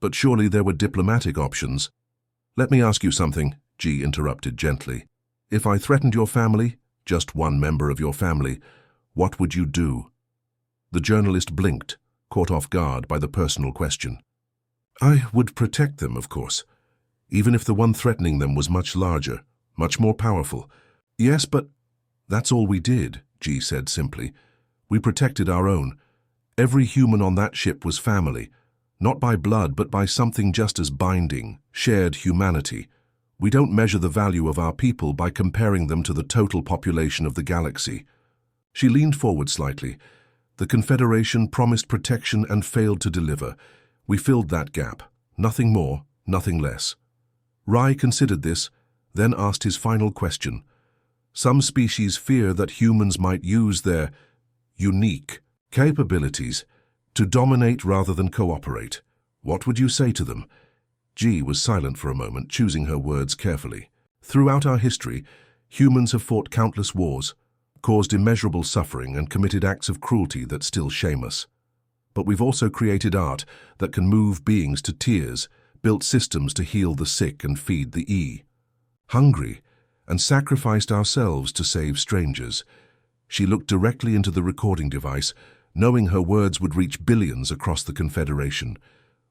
But surely there were diplomatic options. Let me ask you something, G interrupted gently. If I threatened your family, just one member of your family, what would you do? The journalist blinked, caught off guard by the personal question. I would protect them, of course, even if the one threatening them was much larger, much more powerful. Yes, but that's all we did, G said simply. We protected our own. Every human on that ship was family, not by blood, but by something just as binding, shared humanity. We don't measure the value of our people by comparing them to the total population of the galaxy. She leaned forward slightly. The Confederation promised protection and failed to deliver. We filled that gap. Nothing more, nothing less. Rai considered this, then asked his final question. Some species fear that humans might use their unique capabilities to dominate rather than cooperate. What would you say to them? G was silent for a moment, choosing her words carefully. Throughout our history, humans have fought countless wars, caused immeasurable suffering, and committed acts of cruelty that still shame us. But we've also created art that can move beings to tears, built systems to heal the sick and feed the hungry, and sacrificed ourselves to save strangers. She looked directly into the recording device, knowing her words would reach billions across the Confederation.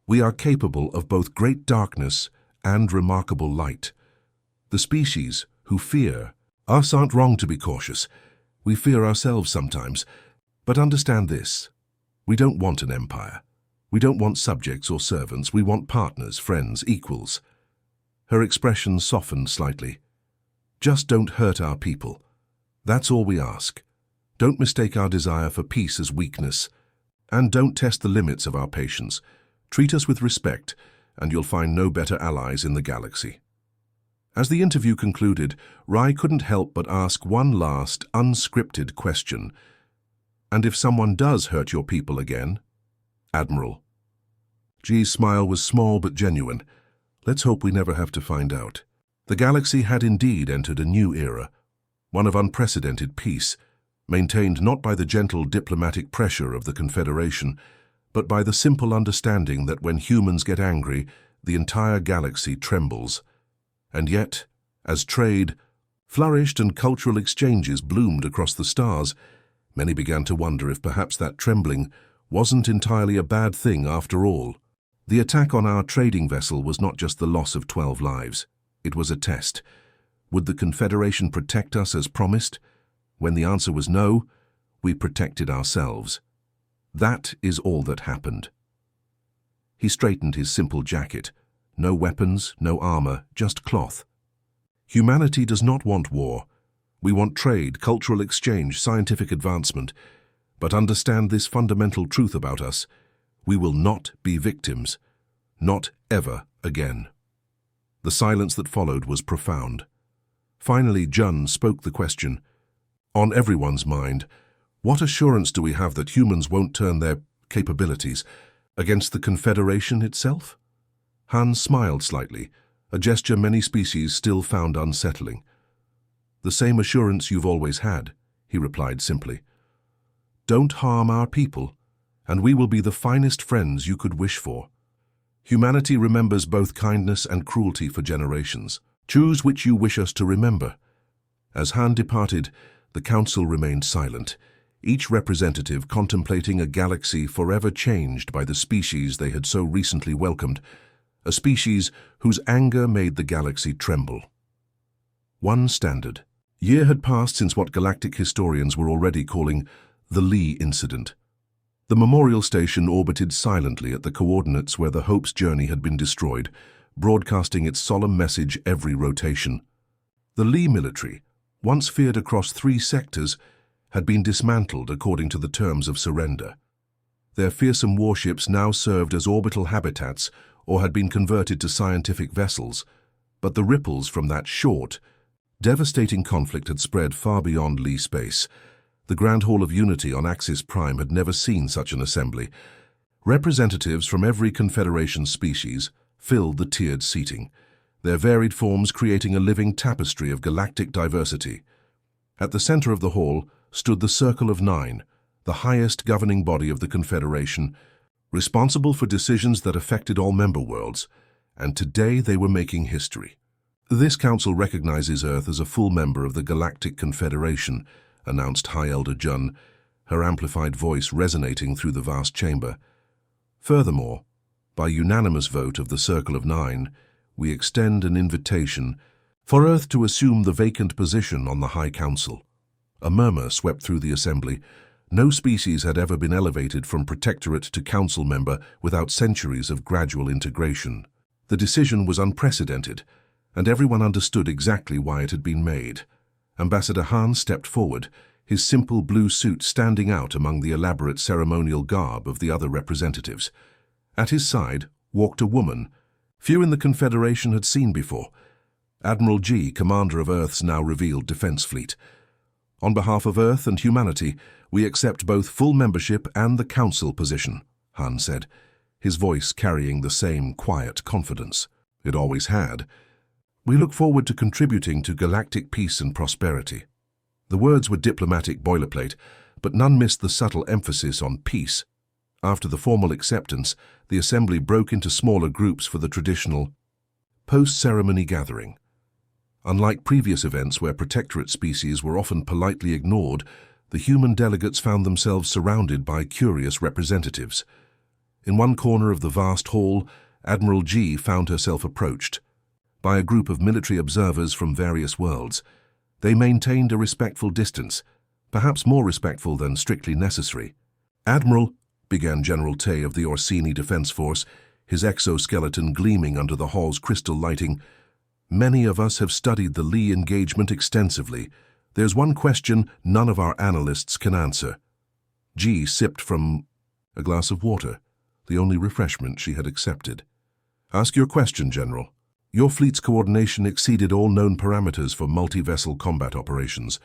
We are capable of both great darkness and remarkable light. The species who fear us aren't wrong to be cautious. We fear ourselves sometimes. But understand this. We don't want an empire. We don't want subjects or servants. We want partners, friends, equals. Her expression softened slightly. Just don't hurt our people. That's all we ask. Don't mistake our desire for peace as weakness. And don't test the limits of our patience. Treat us with respect, and you'll find no better allies in the galaxy. As the interview concluded, Rai couldn't help but ask one last, unscripted question. And if someone does hurt your people again? Admiral. G's smile was small but genuine. Let's hope we never have to find out. The galaxy had indeed entered a new era, one of unprecedented peace, maintained not by the gentle diplomatic pressure of the Confederation, but by the simple understanding that when humans get angry, the entire galaxy trembles. And yet, as trade flourished and cultural exchanges bloomed across the stars, many began to wonder if perhaps that trembling wasn't entirely a bad thing after all. The attack on our trading vessel was not just the loss of 12 lives. It was a test. Would the Confederation protect us as promised? When the answer was no, we protected ourselves. That is all that happened. He straightened his simple jacket. No weapons, no armor, just cloth. Humanity does not want war. We want trade, cultural exchange, scientific advancement. But understand this fundamental truth about us. We will not be victims. Not ever again. The silence that followed was profound. Finally, Jun spoke the question. On everyone's mind, what assurance do we have that humans won't turn their capabilities against the Confederation itself? Han smiled slightly, a gesture many species still found unsettling. The same assurance you've always had, he replied simply. Don't harm our people, and we will be the finest friends you could wish for. Humanity remembers both kindness and cruelty for generations. Choose which you wish us to remember. As Han departed, the council remained silent, each representative contemplating a galaxy forever changed by the species they had so recently welcomed, a species whose anger made the galaxy tremble. One standard. Year had passed since what galactic historians were already calling the Lee Incident. The memorial station orbited silently at the coordinates where the Hope's journey had been destroyed, broadcasting its solemn message every rotation. The Lee military, once feared across 3 sectors, had been dismantled according to the terms of surrender. Their fearsome warships now served as orbital habitats or had been converted to scientific vessels, but the ripples from that short, devastating conflict had spread far beyond Lee space. The Grand Hall of Unity on Axis Prime had never seen such an assembly. Representatives from every Confederation species filled the tiered seating, their varied forms creating a living tapestry of galactic diversity. At the center of the hall stood the Circle of Nine, the highest governing body of the Confederation, responsible for decisions that affected all member worlds, and today they were making history. This council recognizes Earth as a full member of the Galactic Confederation, announced High Elder Jun, her amplified voice resonating through the vast chamber. Furthermore, by unanimous vote of the Circle of Nine, we extend an invitation for Earth to assume the vacant position on the High Council. A murmur swept through the assembly. No species had ever been elevated from protectorate to council member without centuries of gradual integration. The decision was unprecedented, and everyone understood exactly why it had been made. Ambassador Han stepped forward, his simple blue suit standing out among the elaborate ceremonial garb of the other representatives. At his side walked a woman few in the Confederation had seen before, Admiral G, commander of Earth's now revealed defense fleet. On behalf of Earth and humanity, we accept both full membership and the Council position, Han said, his voice carrying the same quiet confidence it always had. We look forward to contributing to galactic peace and prosperity. The words were diplomatic boilerplate, but none missed the subtle emphasis on peace. After the formal acceptance, the assembly broke into smaller groups for the traditional post-ceremony gathering. Unlike previous events where protectorate species were often politely ignored, the human delegates found themselves surrounded by curious representatives. In one corner of the vast hall, Admiral G found herself approached by a group of military observers from various worlds. They maintained a respectful distance, perhaps more respectful than strictly necessary. "Admiral," began General Tay of the Orsini Defense Force, his exoskeleton gleaming under the hall's crystal lighting, "many of us have studied the Lee engagement extensively. There's one question none of our analysts can answer." G sipped from a glass of water, the only refreshment she had accepted. "Ask your question, General. Your fleet's coordination exceeded all known parameters for multi-vessel combat operations.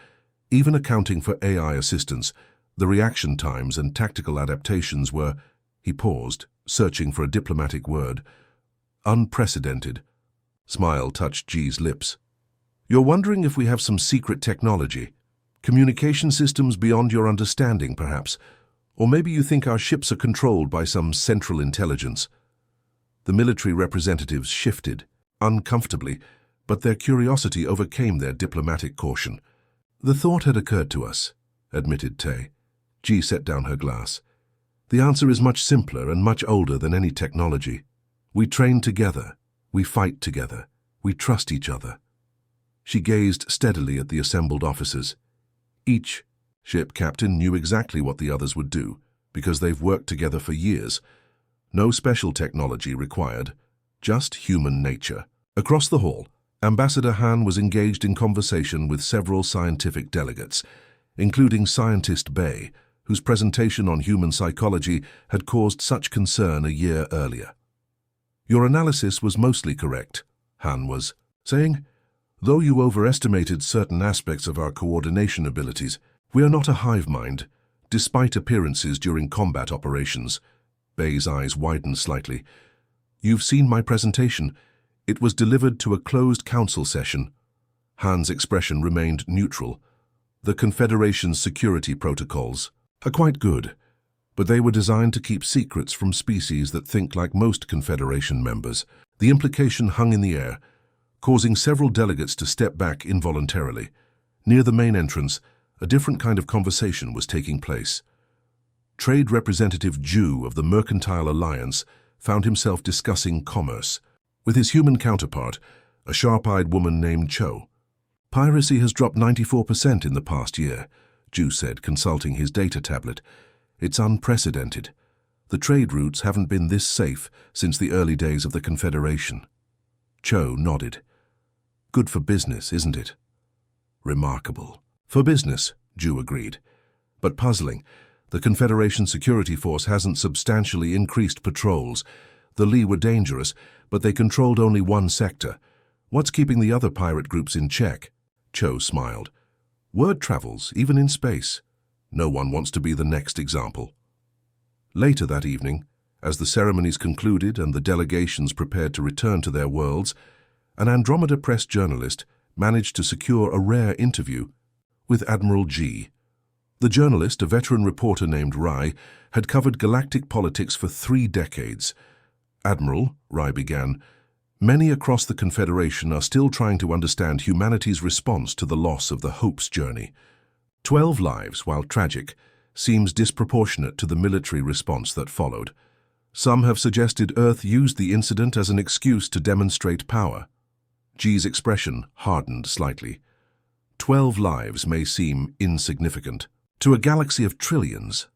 Even accounting for AI assistance, the reaction times and tactical adaptations were," he paused, searching for a diplomatic word, "unprecedented." Smile touched G's lips. "You're wondering if we have some secret technology? Communication systems beyond your understanding, perhaps? Or maybe you think our ships are controlled by some central intelligence?" The military representatives shifted, uncomfortably, but their curiosity overcame their diplomatic caution. "The thought had occurred to us," admitted Tay. G set down her glass. "The answer is much simpler and much older than any technology. We train together. We fight together. We trust each other." She gazed steadily at the assembled officers. Each ship captain knew exactly what the others would do, because they've worked together for years. No special technology required, just human nature. Across the hall, Ambassador Han was engaged in conversation with several scientific delegates, including Scientist Bay, whose presentation on human psychology had caused such concern a year earlier. "Your analysis was mostly correct," Han was saying. "Though you overestimated certain aspects of our coordination abilities, we are not a hive mind, despite appearances during combat operations." Bay's eyes widened slightly. "You've seen my presentation. It was delivered to a closed council session." Han's expression remained neutral. "The Confederation's security protocols are quite good, but they were designed to keep secrets from species that think like most Confederation members." The implication hung in the air, causing several delegates to step back involuntarily. Near the main entrance, a different kind of conversation was taking place. Trade Representative Ju of the Mercantile Alliance found himself discussing commerce with his human counterpart, a sharp-eyed woman named Cho. "Piracy has dropped 94% in the past year," Ju said, consulting his data tablet. "It's unprecedented. The trade routes haven't been this safe since the early days of the Confederation." Cho nodded. "Good for business, isn't it?" "Remarkable. For business," Ju agreed. "But puzzling. The Confederation Security Force hasn't substantially increased patrols. The Lee were dangerous, but they controlled only one sector. What's keeping the other pirate groups in check?" Cho smiled. "Word travels, even in space. No one wants to be the next example." Later that evening, as the ceremonies concluded and the delegations prepared to return to their worlds, an Andromeda Press journalist managed to secure a rare interview with Admiral G. The journalist, a veteran reporter named Rai, had covered galactic politics for 3 decades. "Admiral," Rai began, "many across the Confederation are still trying to understand humanity's response to the loss of the Hope's journey. 12 lives, while tragic, seems disproportionate to the military response that followed. Some have suggested Earth used the incident as an excuse to demonstrate power." G's expression hardened slightly. 12 lives may seem insignificant to a galaxy of trillions,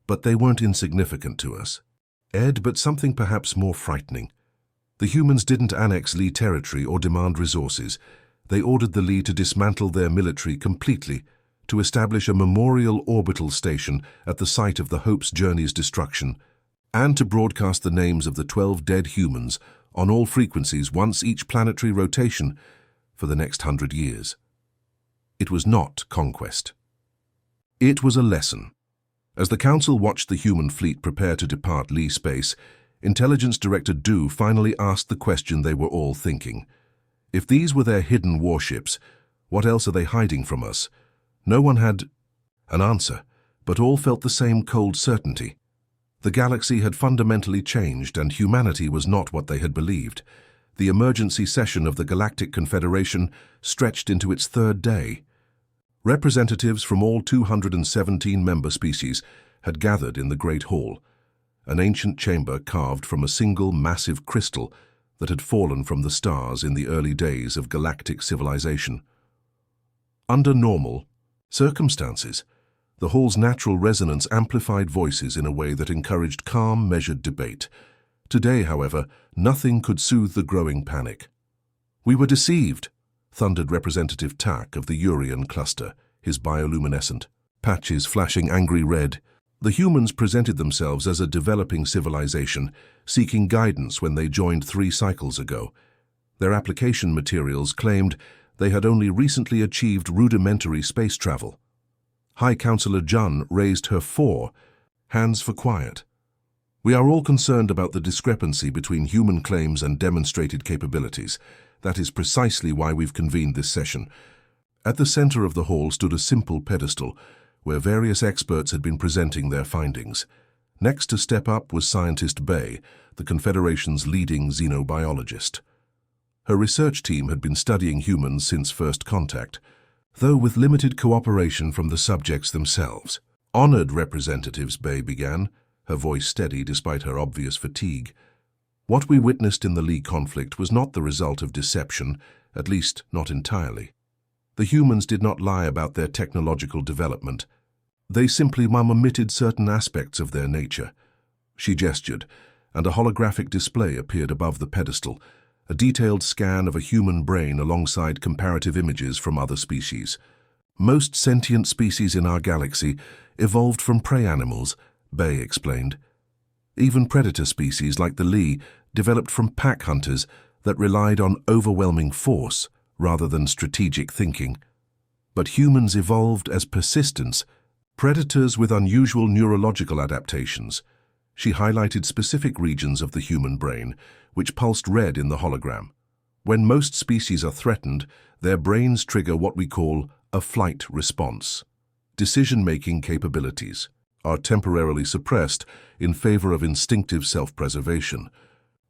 but they weren't insignificant to us. Ed, but something perhaps more frightening. The humans didn't annex Lee territory or demand resources. They ordered the Lee to dismantle their military completely, to establish a memorial orbital station at the site of the Hope's journey's destruction, and to broadcast the names of the 12 dead humans on all frequencies once each planetary rotation for the next 100 years. It was not conquest. It was a lesson. As the Council watched the human fleet prepare to depart Lee space, Intelligence Director Du finally asked the question they were all thinking. If these were their hidden warships, what else are they hiding from us? No one had an answer, but all felt the same cold certainty. The galaxy had fundamentally changed, and humanity was not what they had believed. The emergency session of the Galactic Confederation stretched into its 3rd day. Representatives from all 217 member species had gathered in the Great Hall, an ancient chamber carved from a single massive crystal that had fallen from the stars in the early days of galactic civilization. Under normal circumstances, the hall's natural resonance amplified voices in a way that encouraged calm, measured debate. Today, however, nothing could soothe the growing panic. "We were deceived," thundered Representative Tak of the Urian cluster, his bioluminescent patches flashing angry red. The humans presented themselves as a developing civilization, seeking guidance when they joined 3 cycles ago. Their application materials claimed they had only recently achieved rudimentary space travel. High Counselor Jun raised her 4 hands for quiet. "We are all concerned about the discrepancy between human claims and demonstrated capabilities. That is precisely why we've convened this session." At the center of the hall stood a simple pedestal, where various experts had been presenting their findings. Next to step up was Scientist Bay, the Confederation's leading xenobiologist. Her research team had been studying humans since first contact, though with limited cooperation from the subjects themselves. "Honored representatives," Bay began, her voice steady despite her obvious fatigue. "What we witnessed in the Lee conflict was not the result of deception, at least not entirely. The humans did not lie about their technological development. They simply omitted certain aspects of their nature." She gestured, and a holographic display appeared above the pedestal, a detailed scan of a human brain alongside comparative images from other species. "Most sentient species in our galaxy evolved from prey animals," Bay explained. "Even predator species like the Lee developed from pack hunters that relied on overwhelming force rather than strategic thinking. But humans evolved as persistence, predators with unusual neurological adaptations." She highlighted specific regions of the human brain, which pulsed red in the hologram. "When most species are threatened, their brains trigger what we call a flight response. Decision-making capabilities are temporarily suppressed in favor of instinctive self-preservation.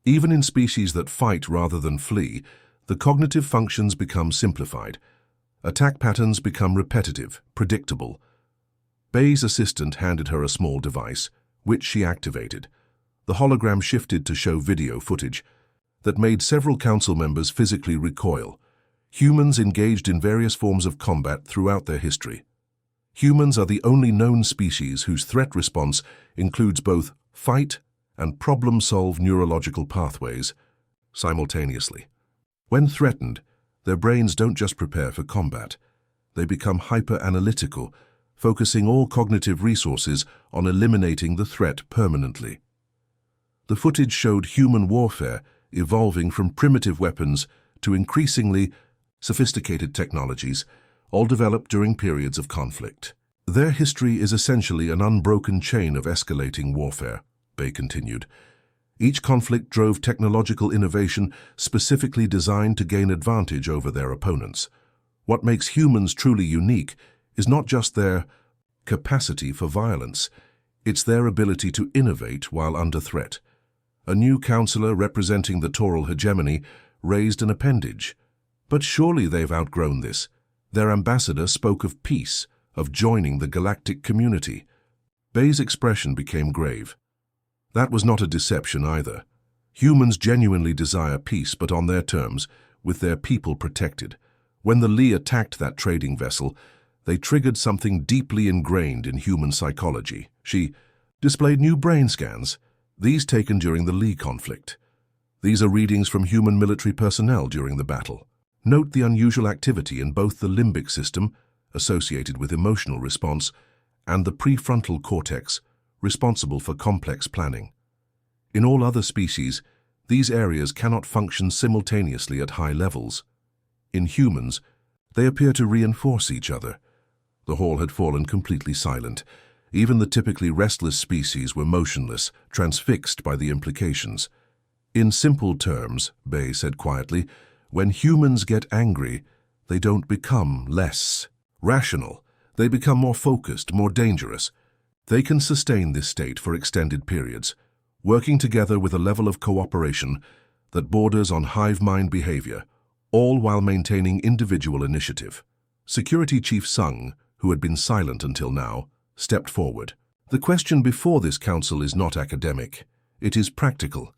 Even in species that fight rather than flee, the cognitive functions become simplified. Attack patterns become repetitive, predictable." Bay's assistant handed her a small device, which she activated. The hologram shifted to show video footage that made several council members physically recoil. Humans engaged in various forms of combat throughout their history. Humans are the only known species whose threat response includes both fight and problem-solve neurological pathways simultaneously. When threatened, their brains don't just prepare for combat. They become hyper-analytical, focusing all cognitive resources on eliminating the threat permanently. The footage showed human warfare evolving from primitive weapons to increasingly sophisticated technologies, all developed during periods of conflict. "Their history is essentially an unbroken chain of escalating warfare," Bay continued. "Each conflict drove technological innovation specifically designed to gain advantage over their opponents. What makes humans truly unique is not just their capacity for violence. It's their ability to innovate while under threat. A new councillor representing the Taural hegemony raised an appendage. But surely they've outgrown this. Their ambassador spoke of peace, of joining the galactic community. Bay's expression became grave. That was not a deception either. Humans genuinely desire peace, but on their terms, with their people protected. When the Lee attacked that trading vessel, they triggered something deeply ingrained in human psychology. She displayed new brain scans, these taken during the Lee conflict. These are readings from human military personnel during the battle. Note the unusual activity in both the limbic system, associated with emotional response, and the prefrontal cortex, responsible for complex planning. In all other species, these areas cannot function simultaneously at high levels. In humans, they appear to reinforce each other. The hall had fallen completely silent. Even the typically restless species were motionless, transfixed by the implications. In simple terms, Bay said quietly, when humans get angry, they don't become less rational. They become more focused, more dangerous. They can sustain this state for extended periods, working together with a level of cooperation that borders on hive mind behavior, all while maintaining individual initiative. Security Chief Sung, who had been silent until now, stepped forward. The question before this council is not academic. It is practical.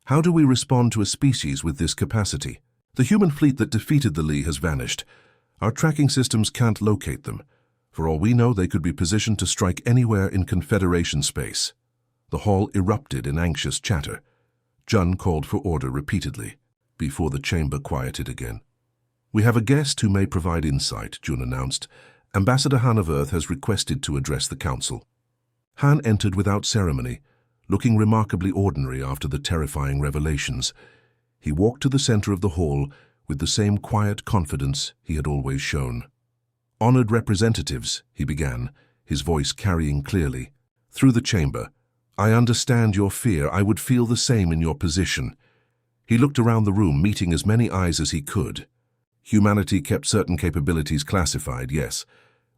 How do we respond to a species with this capacity? The human fleet that defeated the Lee has vanished. Our tracking systems can't locate them. For all we know, they could be positioned to strike anywhere in Confederation space. The hall erupted in anxious chatter. Jun called for order repeatedly, before the chamber quieted again. We have a guest who may provide insight, Jun announced. Ambassador Han of Earth has requested to address the council. Han entered without ceremony, looking remarkably ordinary after the terrifying revelations. He walked to the center of the hall with the same quiet confidence he had always shown. Honored representatives, he began, his voice carrying clearly. Through the chamber, I understand your fear. I would feel the same in your position. He looked around the room, meeting as many eyes as he could. Humanity kept certain capabilities classified, yes.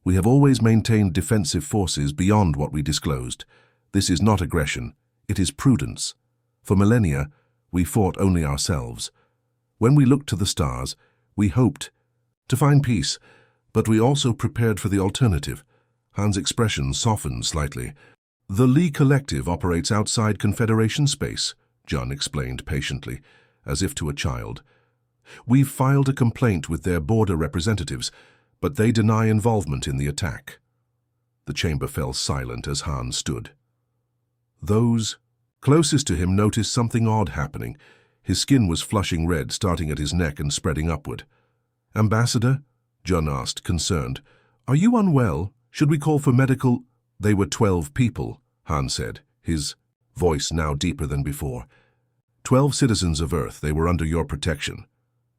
We have always maintained defensive forces beyond what we disclosed. This is not aggression, it is prudence. For millennia, we fought only ourselves. When we looked to the stars, we hoped to find peace, but we also prepared for the alternative. Han's expression softened slightly. The Lee Collective operates outside Confederation space, Jun explained patiently, as if to a child. We've filed a complaint with their border representatives, but they deny involvement in the attack. The chamber fell silent as Han stood. Those closest to him noticed something odd happening. His skin was flushing red, starting at his neck and spreading upward. Ambassador? Jun asked, concerned. Are you unwell? Should we call for medical? They were 12 people, Han said, his voice now deeper than before. 12 citizens of Earth, they were under your protection.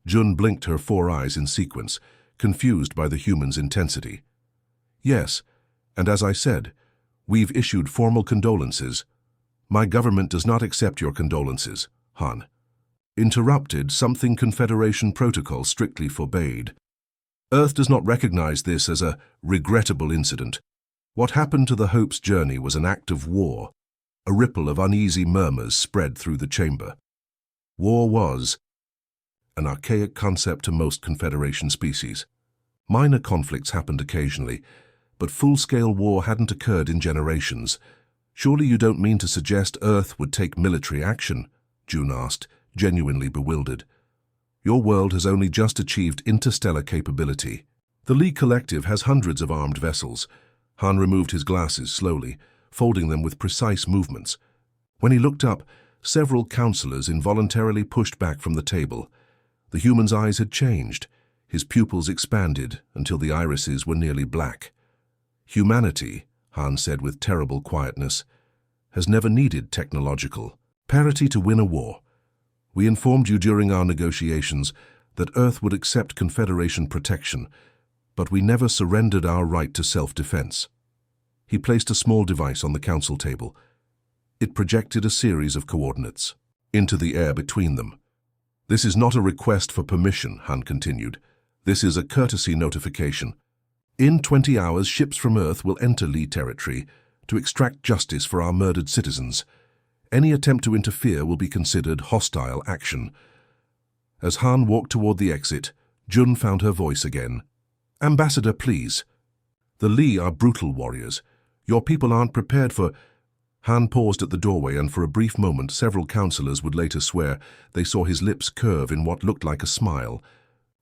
Jun blinked her 4 eyes in sequence, confused by the human's intensity. Yes, and as I said, we've issued formal condolences. My government does not accept your condolences, Han interrupted, something Confederation protocol strictly forbade. Earth does not recognize this as a regrettable incident. What happened to the Hope's journey was an act of war. A ripple of uneasy murmurs spread through the chamber. War was an archaic concept to most Confederation species. Minor conflicts happened occasionally, but full-scale war hadn't occurred in generations. Surely you don't mean to suggest Earth would take military action? Jun asked, genuinely bewildered. Your world has only just achieved interstellar capability. The Lee Collective has hundreds of armed vessels. Han removed his glasses slowly, folding them with precise movements. When he looked up, several counselors involuntarily pushed back from the table. The human's eyes had changed. His pupils expanded until the irises were nearly black. Humanity, Han said with terrible quietness, has never needed technological parity to win a war. We informed you during our negotiations that Earth would accept Confederation protection, but we never surrendered our right to self-defense. He placed a small device on the council table. It projected a series of coordinates into the air between them. This is not a request for permission, Han continued. This is a courtesy notification. In 20 hours, ships from Earth will enter Lee territory to extract justice for our murdered citizens. Any attempt to interfere will be considered hostile action. As Han walked toward the exit, Jun found her voice again. Ambassador, please. The Lee are brutal warriors. Your people aren't prepared for... Han paused at the doorway, and for a brief moment several counselors would later swear they saw his lips curve in what looked like a smile.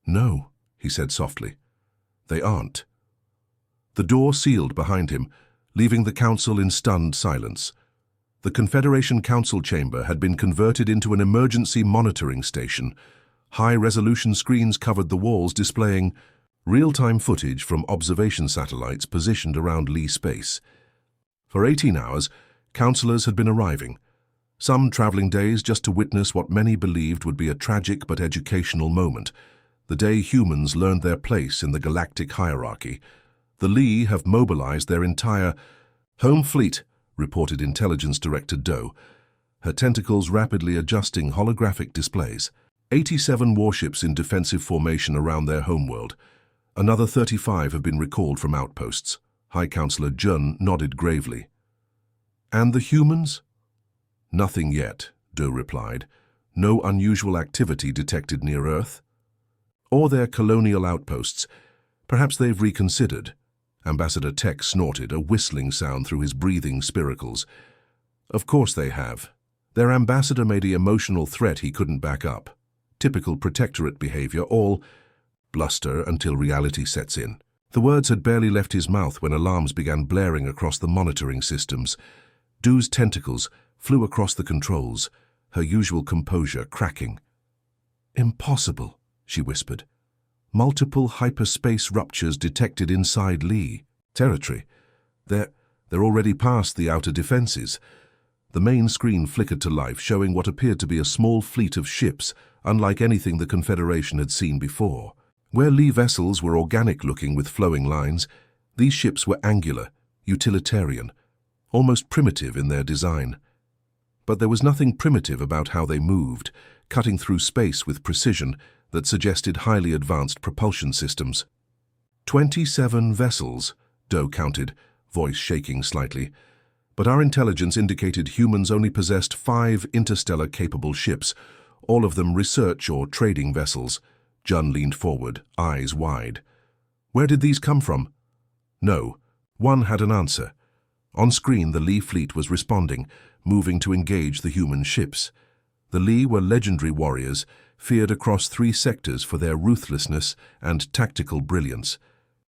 No, he said softly. They aren't. The door sealed behind him, leaving the council in stunned silence. The Confederation Council chamber had been converted into an emergency monitoring station. High-resolution screens covered the walls, displaying real-time footage from observation satellites positioned around Lee space. For 18 hours, councillors had been arriving, some travelling days just to witness what many believed would be a tragic but educational moment, the day humans learned their place in the galactic hierarchy. The Lee have mobilized their entire home fleet, reported Intelligence Director Doe, her tentacles rapidly adjusting holographic displays. 87 warships in defensive formation around their homeworld. Another 35 have been recalled from outposts. High Counselor Jun nodded gravely. And the humans? Nothing yet, Doe replied. No unusual activity detected near Earth. Or their colonial outposts. Perhaps they've reconsidered. Ambassador Tech snorted, a whistling sound through his breathing spiracles. Of course they have. Their ambassador made an emotional threat he couldn't back up. Typical protectorate behavior, all bluster until reality sets in. The words had barely left his mouth when alarms began blaring across the monitoring systems. Doe's tentacles flew across the controls, her usual composure cracking. Impossible, she whispered. Multiple hyperspace ruptures detected inside Lee territory. They're already past the outer defenses. The main screen flickered to life, showing what appeared to be a small fleet of ships, unlike anything the Confederation had seen before. Where Lee vessels were organic-looking with flowing lines, these ships were angular, utilitarian, almost primitive in their design. But there was nothing primitive about how they moved, cutting through space with precision that suggested highly advanced propulsion systems. 27 vessels, Doe counted, voice shaking slightly. But our intelligence indicated humans only possessed 5 interstellar-capable ships, all of them research or trading vessels. Jun leaned forward, eyes wide. Where did these come from? No. One had an answer. On screen, the Lee fleet was responding, moving to engage the human ships. The Lee were legendary warriors, feared across 3 sectors for their ruthlessness and tactical brilliance.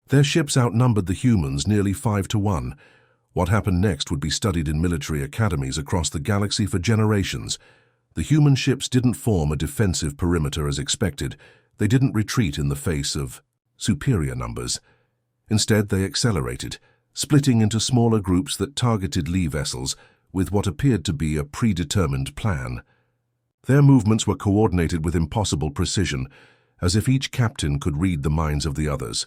Their ships outnumbered the humans nearly 5-1. What happened next would be studied in military academies across the galaxy for generations. The human ships didn't form a defensive perimeter as expected. They didn't retreat in the face of superior numbers. Instead, they accelerated, splitting into smaller groups that targeted Lee vessels with what appeared to be a predetermined plan. Their movements were coordinated with impossible precision, as if each captain could read the minds of the others.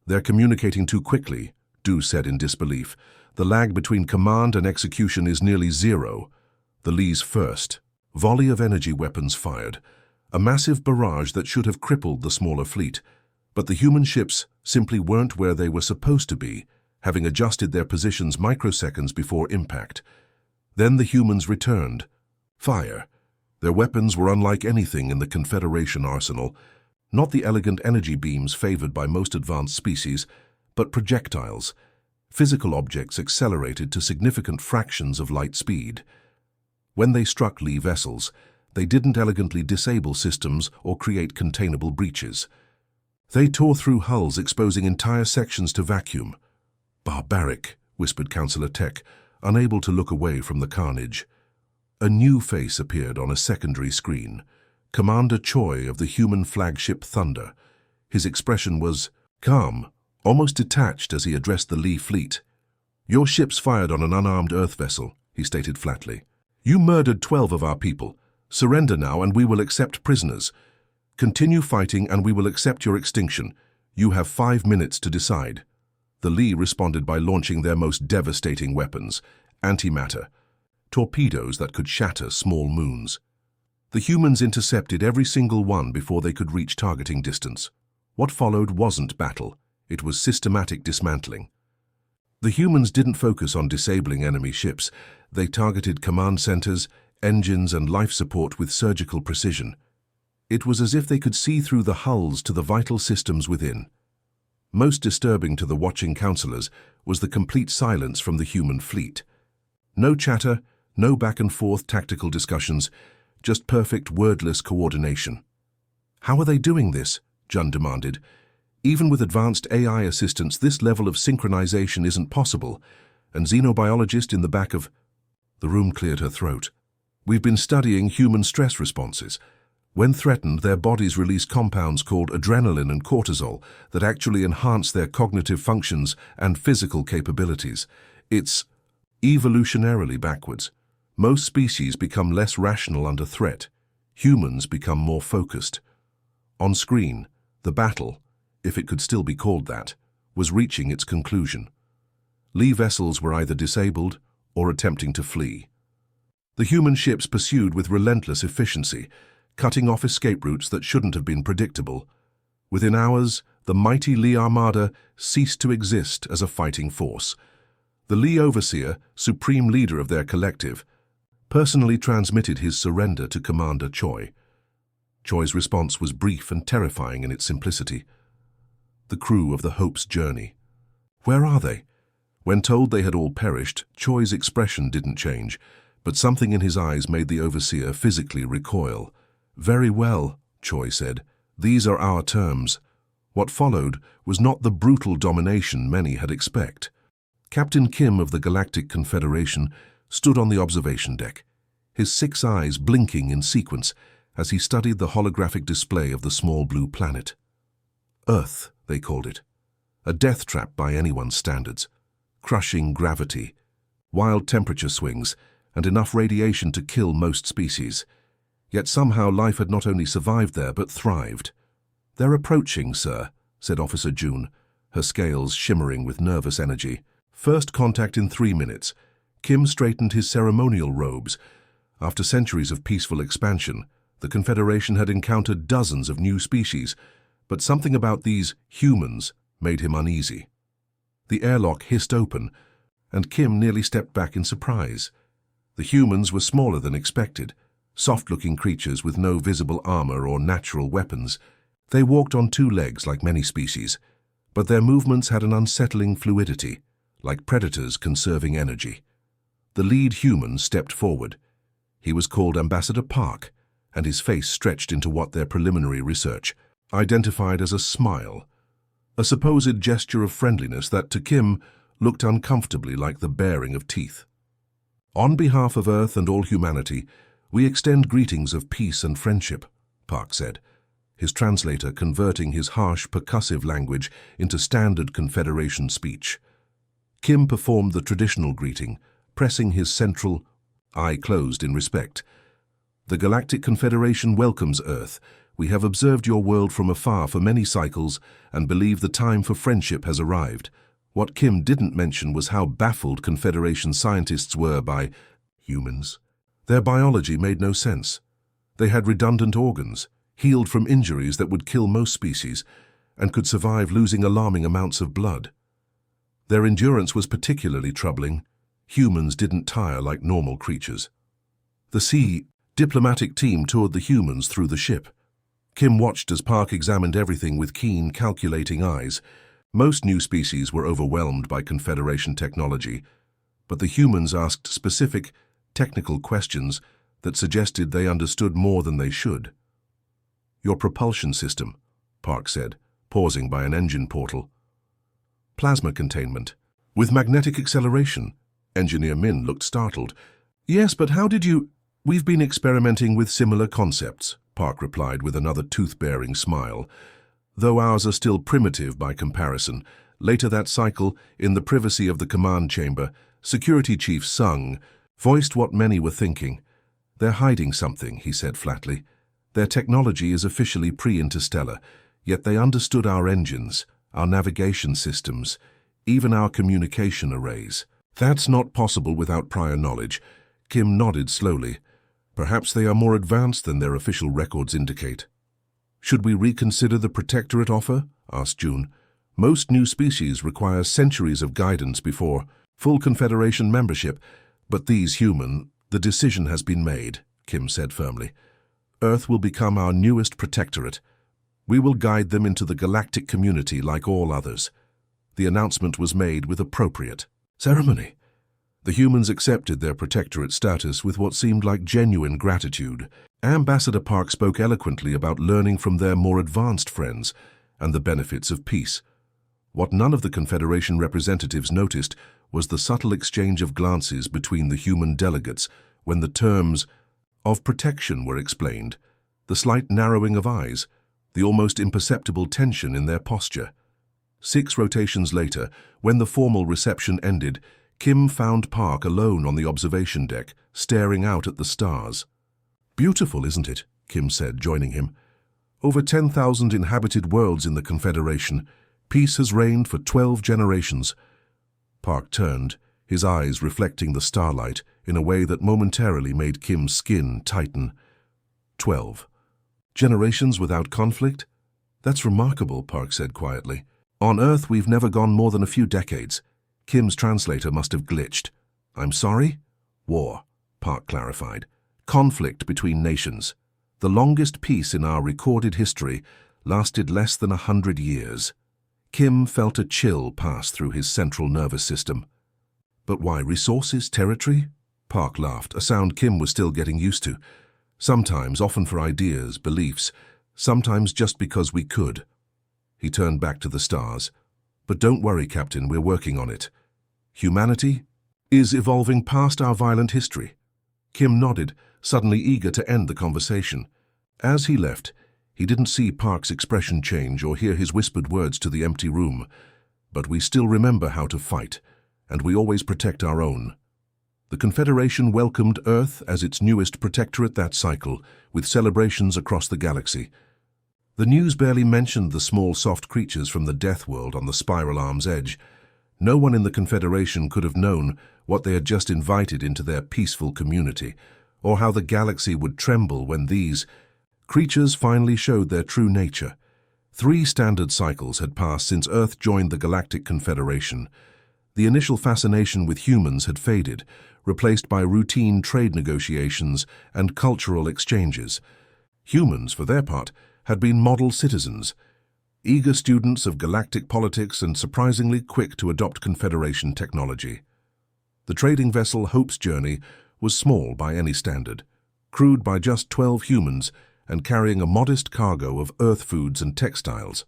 They're communicating too quickly, Doe said in disbelief. The lag between command and execution is nearly 0. The Lee's first volley of energy weapons fired, a massive barrage that should have crippled the smaller fleet. But the human ships simply weren't where they were supposed to be, having adjusted their positions microseconds before impact. Then the humans returned. Fire. Their weapons were unlike anything in the Confederation arsenal, not the elegant energy beams favored by most advanced species, but projectiles, physical objects accelerated to significant fractions of light speed. When they struck Lee vessels, they didn't elegantly disable systems or create containable breaches. They tore through hulls, exposing entire sections to vacuum. Barbaric, whispered Counselor Tech, unable to look away from the carnage. A new face appeared on a secondary screen. Commander Choi of the human flagship Thunder. His expression was calm, almost detached as he addressed the Lee fleet. Your ships fired on an unarmed Earth vessel, he stated flatly. You murdered 12 of our people. Surrender now and we will accept prisoners. Continue fighting and we will accept your extinction. You have 5 minutes to decide. The Lee responded by launching their most devastating weapons, antimatter, torpedoes that could shatter small moons. The humans intercepted every single one before they could reach targeting distance. What followed wasn't battle. It was systematic dismantling. The humans didn't focus on disabling enemy ships. They targeted command centers, engines, and life support with surgical precision. It was as if they could see through the hulls to the vital systems within. Most disturbing to the watching counselors was the complete silence from the human fleet. No chatter, no back-and-forth tactical discussions, just perfect wordless coordination. "How are they doing this?" Jun demanded. "Even with advanced AI assistance, this level of synchronization isn't possible." And xenobiologist in the back of the room cleared her throat. "We've been studying human stress responses. When threatened, their bodies release compounds called adrenaline and cortisol that actually enhance their cognitive functions and physical capabilities. It's evolutionarily backwards. Most species become less rational under threat. Humans become more focused." On screen, the battle, if it could still be called that, was reaching its conclusion. Lee vessels were either disabled or attempting to flee. The human ships pursued with relentless efficiency, cutting off escape routes that shouldn't have been predictable. Within hours, the mighty Lee Armada ceased to exist as a fighting force. The Lee Overseer, supreme leader of their collective, personally transmitted his surrender to Commander Choi. Choi's response was brief and terrifying in its simplicity. The crew of the Hope's journey. Where are they? When told they had all perished, Choi's expression didn't change, but something in his eyes made the Overseer physically recoil. "Very well," Choi said. "These are our terms." What followed was not the brutal domination many had expected. Captain Kim of the Galactic Confederation stood on the observation deck, his 6 eyes blinking in sequence as he studied the holographic display of the small blue planet. Earth, they called it. A death trap by anyone's standards. Crushing gravity, wild temperature swings, and enough radiation to kill most species. Yet somehow life had not only survived there, but thrived. "They're approaching, sir," said Officer June, her scales shimmering with nervous energy. First contact in 3 minutes. Kim straightened his ceremonial robes. After centuries of peaceful expansion, the Confederation had encountered dozens of new species, but something about these humans made him uneasy. The airlock hissed open, and Kim nearly stepped back in surprise. The humans were smaller than expected, soft-looking creatures with no visible armor or natural weapons. They walked on 2 legs like many species, but their movements had an unsettling fluidity, like predators conserving energy. The lead human stepped forward. He was called Ambassador Park, and his face stretched into what their preliminary research identified as a smile, a supposed gesture of friendliness that to Kim looked uncomfortably like the baring of teeth. "On behalf of Earth and all humanity, we extend greetings of peace and friendship," Park said, his translator converting his harsh, percussive language into standard Confederation speech. Kim performed the traditional greeting, pressing his central eye closed in respect. "The Galactic Confederation welcomes Earth. We have observed your world from afar for many cycles and believe the time for friendship has arrived." What Kim didn't mention was how baffled Confederation scientists were by humans. Their biology made no sense. They had redundant organs, healed from injuries that would kill most species, and could survive losing alarming amounts of blood. Their endurance was particularly troubling. Humans didn't tire like normal creatures. The diplomatic team toured the humans through the ship. Kim watched as Park examined everything with keen, calculating eyes. Most new species were overwhelmed by Confederation technology, but the humans asked specific, technical questions that suggested they understood more than they should. "Your propulsion system," Park said, pausing by an engine portal. "Plasma containment. With magnetic acceleration." Engineer Min looked startled. "Yes, but how did you—" "We've been experimenting with similar concepts," Park replied with another tooth-bearing smile. "Though ours are still primitive by comparison." Later that cycle, in the privacy of the command chamber, Security Chief Sung voiced what many were thinking. "They're hiding something," he said flatly. "Their technology is officially pre-interstellar, yet they understood our engines, our navigation systems, even our communication arrays. That's not possible without prior knowledge." Kim nodded slowly. "Perhaps they are more advanced than their official records indicate." "Should we reconsider the protectorate offer?" asked June. Most new species require centuries of guidance before full Confederation membership, but the decision has been made, Kim said firmly. Earth will become our newest protectorate. We will guide them into the galactic community like all others. The announcement was made with appropriate ceremony. The humans accepted their protectorate status with what seemed like genuine gratitude. Ambassador Park spoke eloquently about learning from their more advanced friends and the benefits of peace. What none of the Confederation representatives noticed was the subtle exchange of glances between the human delegates when the terms of protection were explained, the slight narrowing of eyes, the almost imperceptible tension in their posture. 6 rotations later, when the formal reception ended, Kim found Park alone on the observation deck, staring out at the stars. "Beautiful, isn't it?" Kim said, joining him. "Over 10,000 inhabited worlds in the Confederation. Peace has reigned for 12 generations." Park turned, his eyes reflecting the starlight in a way that momentarily made Kim's skin tighten. 12 generations without conflict? That's remarkable, Park said quietly. On Earth, we've never gone more than a few decades. Kim's translator must have glitched. "I'm sorry?" "War," Park clarified. "Conflict between nations. The longest peace in our recorded history lasted less than 100 years. Kim felt a chill pass through his central nervous system. "But why resources, territory?" Park laughed, a sound Kim was still getting used to. "Sometimes, often for ideas, beliefs, sometimes just because we could." He turned back to the stars. "But don't worry, Captain, we're working on it. Humanity is evolving past our violent history." Kim nodded, suddenly eager to end the conversation. As he left, he didn't see Park's expression change or hear his whispered words to the empty room. "But we still remember how to fight, and we always protect our own." The Confederation welcomed Earth as its newest protectorate that cycle, with celebrations across the galaxy. The news barely mentioned the small soft creatures from the Death World on the Spiral Arm's edge. No one in the Confederation could have known what they had just invited into their peaceful community, or how the galaxy would tremble when these creatures finally showed their true nature. 3 standard cycles had passed since Earth joined the Galactic Confederation. The initial fascination with humans had faded, replaced by routine trade negotiations and cultural exchanges. Humans, for their part, had been model citizens, eager students of galactic politics and surprisingly quick to adopt Confederation technology. The trading vessel Hope's Journey was small by any standard, crewed by just 12 humans and carrying a modest cargo of Earth foods and textiles.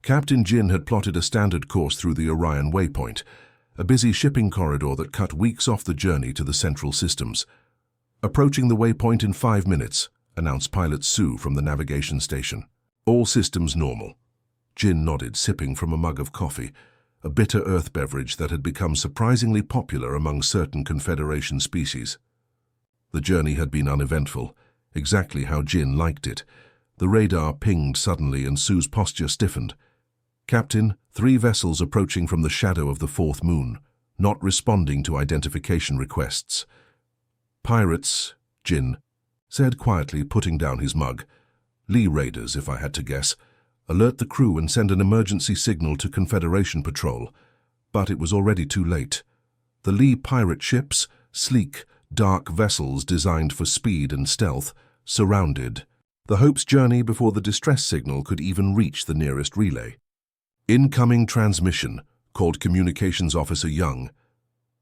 Captain Jin had plotted a standard course through the Orion Waypoint, a busy shipping corridor that cut weeks off the journey to the central systems. "Approaching the waypoint in 5 minutes, announced Pilot Sue from the navigation station. "All systems normal." Jin nodded, sipping from a mug of coffee, a bitter earth beverage that had become surprisingly popular among certain Confederation species. The journey had been uneventful, exactly how Jin liked it. The radar pinged suddenly and Sue's posture stiffened. "Captain, 3 vessels approaching from the shadow of the 4th moon, not responding to identification requests." "Pirates," Jin said quietly, putting down his mug. "Lee raiders, if I had to guess. Alert the crew and send an emergency signal to Confederation patrol." But it was already too late. The Lee pirate ships, sleek, dark vessels designed for speed and stealth, surrounded the Hope's Journey before the distress signal could even reach the nearest relay. "Incoming transmission," called Communications Officer Young.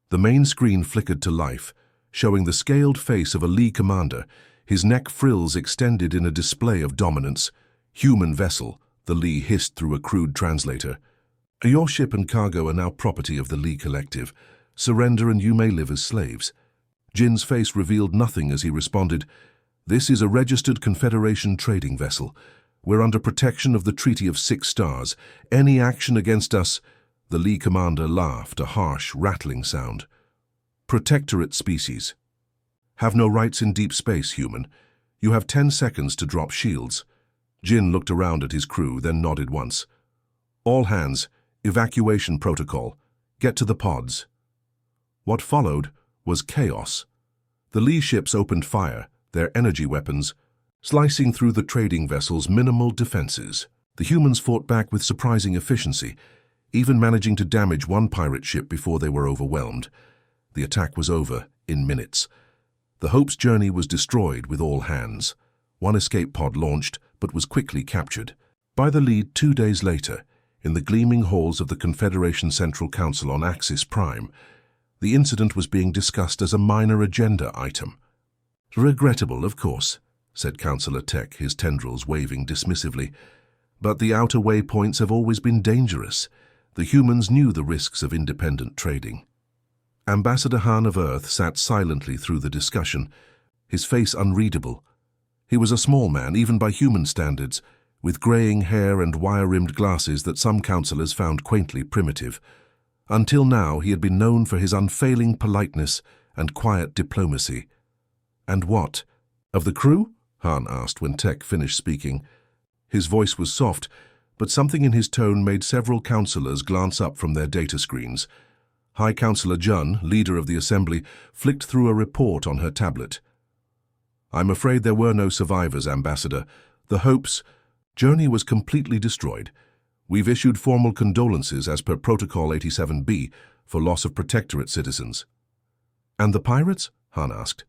The main screen flickered to life, showing the scaled face of a Lee commander, his neck frills extended in a display of dominance. "Human vessel," the Lee hissed through a crude translator. "Your ship and cargo are now property of the Lee Collective. Surrender and you may live as slaves." Jin's face revealed nothing as he responded, "This is a registered Confederation trading vessel. We're under protection of the Treaty of 6 Stars. Any action against us—" The Lee commander laughed, a harsh, rattling sound. "Protectorate species. Have no rights in deep space, human. You have 10 seconds to drop shields." Jin looked around at his crew, then nodded once. "All hands, evacuation protocol. Get to the pods." What followed was chaos. The Lee ships opened fire, their energy weapons slicing through the trading vessel's minimal defenses. The humans fought back with surprising efficiency, even managing to damage one pirate ship before they were overwhelmed. The attack was over in minutes. The Hope's journey was destroyed with all hands. One escape pod launched, but was quickly captured. By the lead 2 days later, in the gleaming halls of the Confederation Central Council on Axis Prime, the incident was being discussed as a minor agenda item. "Regrettable, of course," said Councillor Tech, his tendrils waving dismissively. "But the outer waypoints have always been dangerous. The humans knew the risks of independent trading." Ambassador Han of Earth sat silently through the discussion, his face unreadable. He was a small man, even by human standards, with greying hair and wire-rimmed glasses that some councillors found quaintly primitive. Until now, he had been known for his unfailing politeness and quiet diplomacy. "And what? Of the crew?" Han asked when Tech finished speaking. His voice was soft, but something in his tone made several councillors glance up from their data screens. High Councillor Jun, leader of the Assembly, flicked through a report on her tablet. "I'm afraid there were no survivors, Ambassador. The Hope's journey was completely destroyed. We've issued formal condolences as per Protocol 87B for loss of Protectorate citizens." "And the pirates?" Han asked.